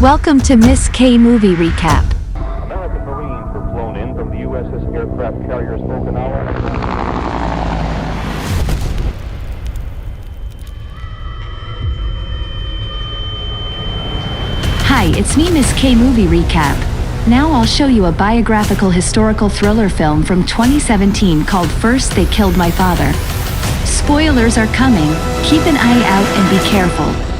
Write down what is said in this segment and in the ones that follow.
Welcome to Miss K Movie Recap. American Marines were flown in from the USS aircraft carriers Okinawa. Hi, it's me, Miss K Movie Recap. Now I'll show you a biographical historical thriller film from 2017 called First They Killed My Father. Spoilers are coming, keep an eye out and be careful.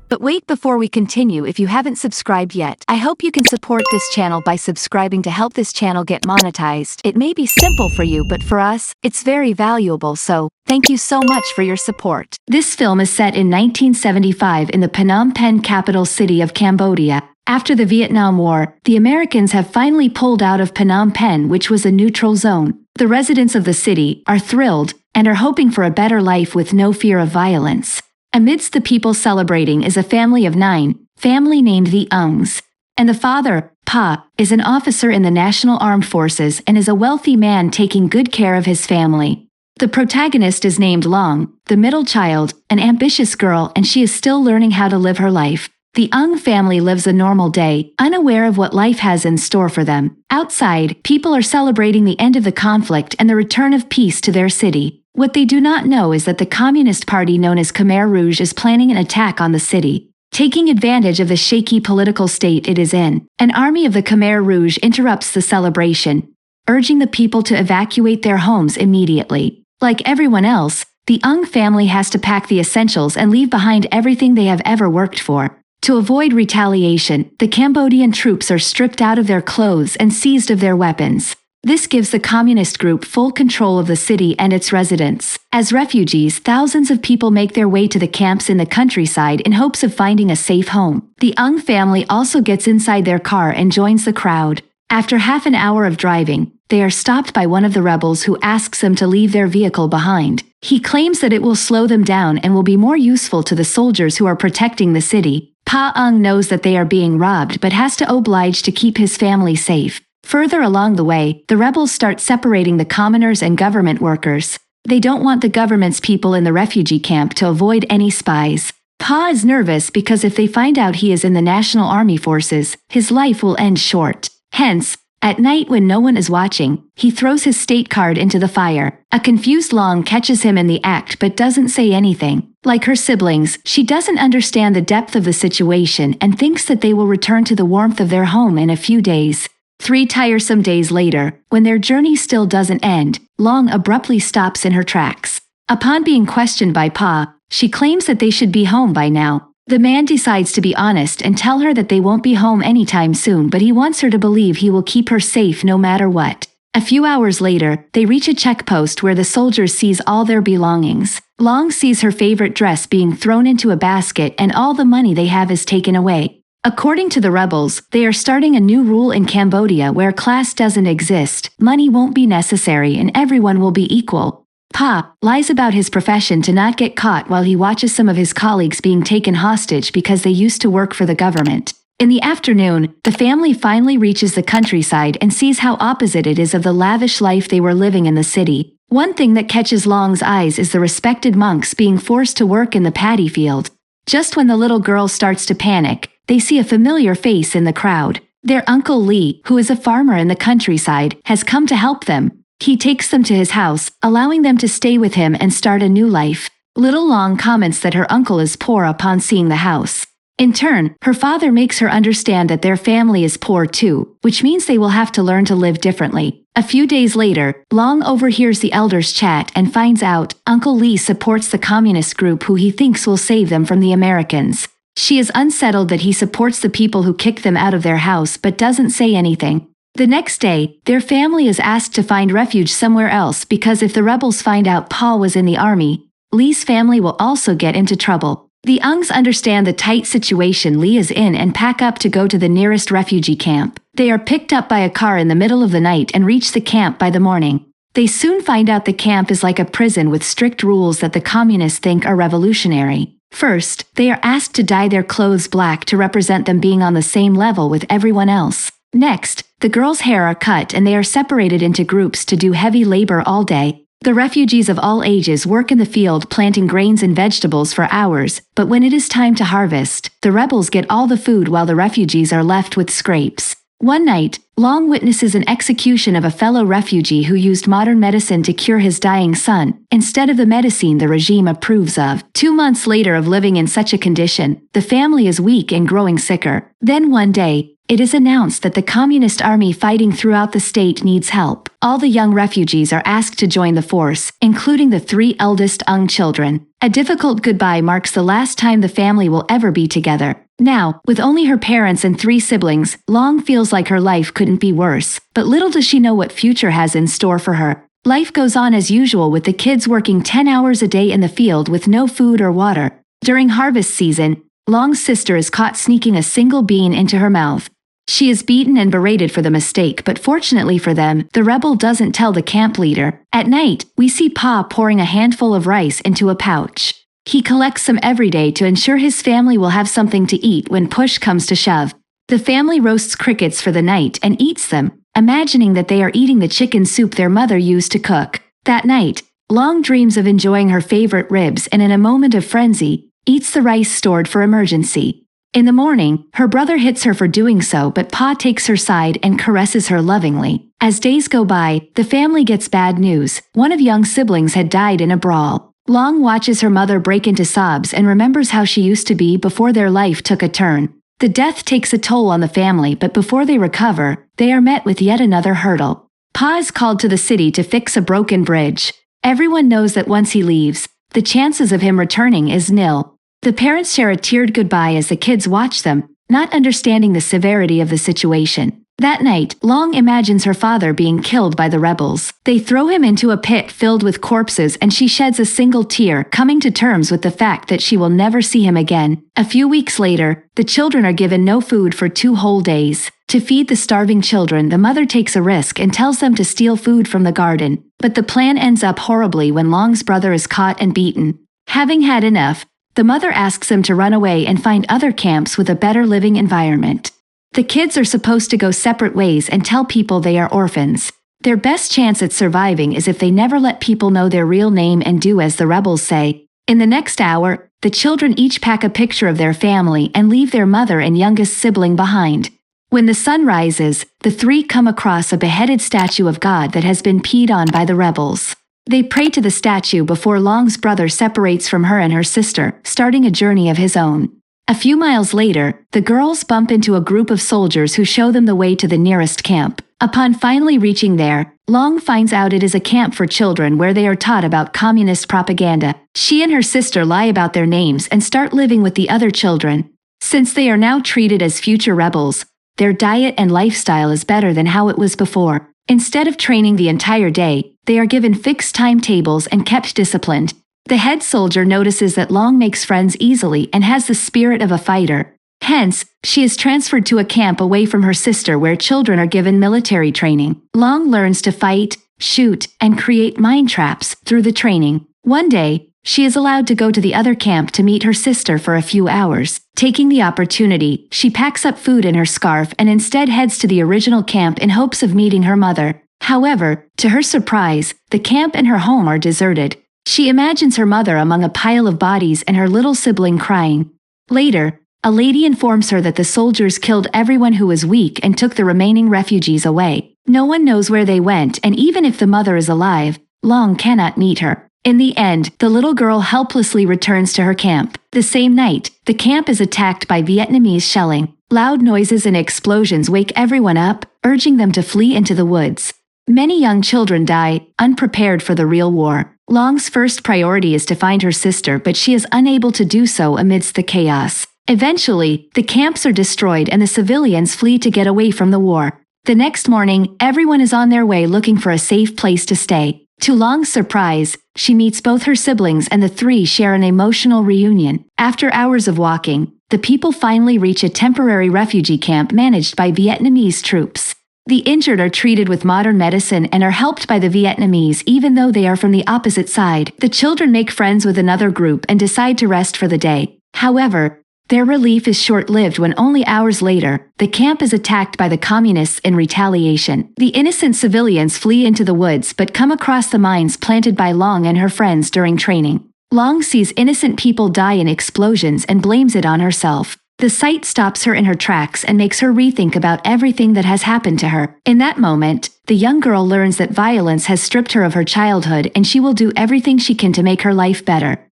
But wait, before we continue, if you haven't subscribed yet, I hope you can support this channel by subscribing to help this channel get monetized. It may be simple for you, but for us, it's very valuable, so thank you so much for your support. This film is set in 1975 in the Phnom Penh capital city of Cambodia. After the Vietnam War, the Americans have finally pulled out of Phnom Penh, which was a neutral zone. The residents of the city are thrilled and are hoping for a better life with no fear of violence. Amidst the people celebrating is a family of 9, family named the Ungs. And the father, Pa, is an officer in the National Armed Forces and is a wealthy man taking good care of his family. The protagonist is named Loung, the middle child, an ambitious girl, and she is still learning how to live her life. The Ung family lives a normal day, unaware of what life has in store for them. Outside, people are celebrating the end of the conflict and the return of peace to their city. What they do not know is that the Communist Party known as Khmer Rouge is planning an attack on the city. Taking advantage of the shaky political state it is in, an army of the Khmer Rouge interrupts the celebration, urging the people to evacuate their homes immediately. Like everyone else, the Ung family has to pack the essentials and leave behind everything they have ever worked for. To avoid retaliation, the Cambodian troops are stripped out of their clothes and seized of their weapons. This gives the communist group full control of the city and its residents. As refugees, thousands of people make their way to the camps in the countryside in hopes of finding a safe home. The Ung family also gets inside their car and joins the crowd. After half an hour of driving, they are stopped by one of the rebels who asks them to leave their vehicle behind. He claims that it will slow them down and will be more useful to the soldiers who are protecting the city. Pa Ung knows that they are being robbed but has to oblige to keep his family safe. Further along the way, the rebels start separating the commoners and government workers. They don't want the government's people in the refugee camp to avoid any spies. Pa is nervous because if they find out he is in the National Army Forces, his life will end short. Hence, at night when no one is watching, he throws his state card into the fire. A confused Loung catches him in the act but doesn't say anything. Like her siblings, she doesn't understand the depth of the situation and thinks that they will return to the warmth of their home in a few days. 3 tiresome days later, when their journey still doesn't end, Loung abruptly stops in her tracks. Upon being questioned by Pa, she claims that they should be home by now. The man decides to be honest and tell her that they won't be home anytime soon, but he wants her to believe he will keep her safe no matter what. A few hours later, they reach a checkpost where the soldiers seize all their belongings. Loung sees her favorite dress being thrown into a basket and all the money they have is taken away. According to the rebels, they are starting a new rule in Cambodia where class doesn't exist, money won't be necessary, and everyone will be equal. Pa lies about his profession to not get caught while he watches some of his colleagues being taken hostage because they used to work for the government. In the afternoon, the family finally reaches the countryside and sees how opposite it is of the lavish life they were living in the city. One thing that catches Loung's eyes is the respected monks being forced to work in the paddy field. Just when the little girl starts to panic, they see a familiar face in the crowd. Their Uncle Lee, who is a farmer in the countryside, has come to help them. He takes them to his house, allowing them to stay with him and start a new life. Little Loung comments that her uncle is poor upon seeing the house. In turn, her father makes her understand that their family is poor too, which means they will have to learn to live differently. A few days later, Loung overhears the elders chat and finds out Uncle Lee supports the communist group who he thinks will save them from the Americans. She is unsettled that he supports the people who kicked them out of their house but doesn't say anything. The next day, their family is asked to find refuge somewhere else because if the rebels find out Pa was in the army, Lee's family will also get into trouble. The Ungs understand the tight situation Lee is in and pack up to go to the nearest refugee camp. They are picked up by a car in the middle of the night and reach the camp by the morning. They soon find out the camp is like a prison with strict rules that the communists think are revolutionary. First, they are asked to dye their clothes black to represent them being on the same level with everyone else. Next, the girls' hair are cut and they are separated into groups to do heavy labor all day. The refugees of all ages work in the field planting grains and vegetables for hours, but when it is time to harvest, the rebels get all the food while the refugees are left with scraps. One night, Loung witnesses an execution of a fellow refugee who used modern medicine to cure his dying son, instead of the medicine the regime approves of. 2 months later of living in such a condition, the family is weak and growing sicker. Then one day, it is announced that the communist army fighting throughout the state needs help. All the young refugees are asked to join the force, including the 3 eldest Ung children. A difficult goodbye marks the last time the family will ever be together. Now, with only her parents and 3 siblings, Loung feels like her life couldn't be worse. But little does she know what future has in store for her. Life goes on as usual with the kids working 10 hours a day in the field with no food or water. During harvest season, Loung's sister is caught sneaking a single bean into her mouth. She is beaten and berated for the mistake, but fortunately for them, the rebel doesn't tell the camp leader. At night, we see Pa pouring a handful of rice into a pouch. He collects some every day to ensure his family will have something to eat when push comes to shove. The family roasts crickets for the night and eats them, imagining that they are eating the chicken soup their mother used to cook. That night, Loung dreams of enjoying her favorite ribs and in a moment of frenzy, eats the rice stored for emergency. In the morning, her brother hits her for doing so, but Pa takes her side and caresses her lovingly. As days go by, the family gets bad news. One of Young's siblings had died in a brawl. Loung watches her mother break into sobs and remembers how she used to be before their life took a turn. The death takes a toll on the family, but before they recover, they are met with yet another hurdle. Pa is called to the city to fix a broken bridge. Everyone knows that once he leaves, the chances of him returning is nil. The parents share a teared goodbye as the kids watch them, not understanding the severity of the situation. That night, Loung imagines her father being killed by the rebels. They throw him into a pit filled with corpses and she sheds a single tear, coming to terms with the fact that she will never see him again. A few weeks later, the children are given no food for 2 whole days. To feed the starving children, the mother takes a risk and tells them to steal food from the garden. But the plan ends up horribly when Loung's brother is caught and beaten. Having had enough, the mother asks them to run away and find other camps with a better living environment. The kids are supposed to go separate ways and tell people they are orphans. Their best chance at surviving is if they never let people know their real name and do as the rebels say. In the next hour, the children each pack a picture of their family and leave their mother and youngest sibling behind. When the sun rises, the 3 come across a beheaded statue of God that has been peed on by the rebels. They pray to the statue before Loung's brother separates from her and her sister, starting a journey of his own. A few miles later, the girls bump into a group of soldiers who show them the way to the nearest camp. Upon finally reaching there, Loung finds out it is a camp for children where they are taught about communist propaganda. She and her sister lie about their names and start living with the other children. Since they are now treated as future rebels, their diet and lifestyle is better than how it was before. Instead of training the entire day, they are given fixed timetables and kept disciplined. The head soldier notices that Loung makes friends easily and has the spirit of a fighter. Hence, she is transferred to a camp away from her sister where children are given military training. Loung learns to fight, shoot, and create mine traps through the training. One day, she is allowed to go to the other camp to meet her sister for a few hours. Taking the opportunity, she packs up food in her scarf and instead heads to the original camp in hopes of meeting her mother. However, to her surprise, the camp and her home are deserted. She imagines her mother among a pile of bodies and her little sibling crying. Later, a lady informs her that the soldiers killed everyone who was weak and took the remaining refugees away. No one knows where they went, and even if the mother is alive, Loung cannot meet her. In the end, the little girl helplessly returns to her camp. The same night, the camp is attacked by Vietnamese shelling. Loud noises and explosions wake everyone up, urging them to flee into the woods. Many young children die, unprepared for the real war. Loung's first priority is to find her sister, but she is unable to do so amidst the chaos. Eventually, the camps are destroyed and the civilians flee to get away from the war. The next morning, everyone is on their way looking for a safe place to stay. To Loung's surprise, she meets both her siblings and the 3 share an emotional reunion. After hours of walking, the people finally reach a temporary refugee camp managed by Vietnamese troops. The injured are treated with modern medicine and are helped by the Vietnamese even though they are from the opposite side. The children make friends with another group and decide to rest for the day. However, Their relief is short-lived when only hours later, the camp is attacked by the communists in retaliation. The innocent civilians flee into the woods but come across the mines planted by Loung and her friends during training. Loung sees innocent people die in explosions and blames it on herself. The sight stops her in her tracks and makes her rethink about everything that has happened to her. In that moment, the young girl learns that violence has stripped her of her childhood and she will do everything she can to make her life better.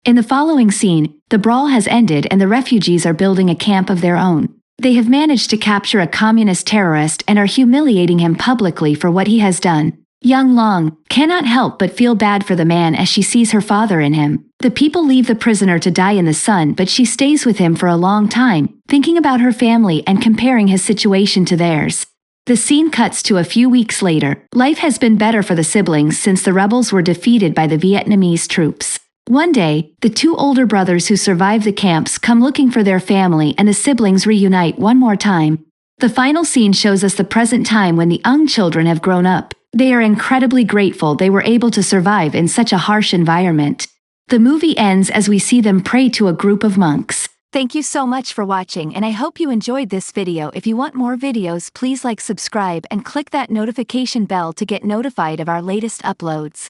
In the following scene, the brawl has ended and the refugees are building a camp of their own. They have managed to capture a communist terrorist and are humiliating him publicly for what he has done. Young Loung cannot help but feel bad for the man as she sees her father in him. The people leave the prisoner to die in the sun, but she stays with him for a long time, thinking about her family and comparing his situation to theirs. The scene cuts to a few weeks later. Life has been better for the siblings since the rebels were defeated by the Vietnamese troops. One day, the two older brothers who survived the camps come looking for their family and the siblings reunite one more time. The final scene shows us the present time when the Ung children have grown up. They are incredibly grateful they were able to survive in such a harsh environment. The movie ends as we see them pray to a group of monks. Thank you so much for watching and I hope you enjoyed this video. If you want more videos, please like, subscribe and click that notification bell to get notified of our latest uploads.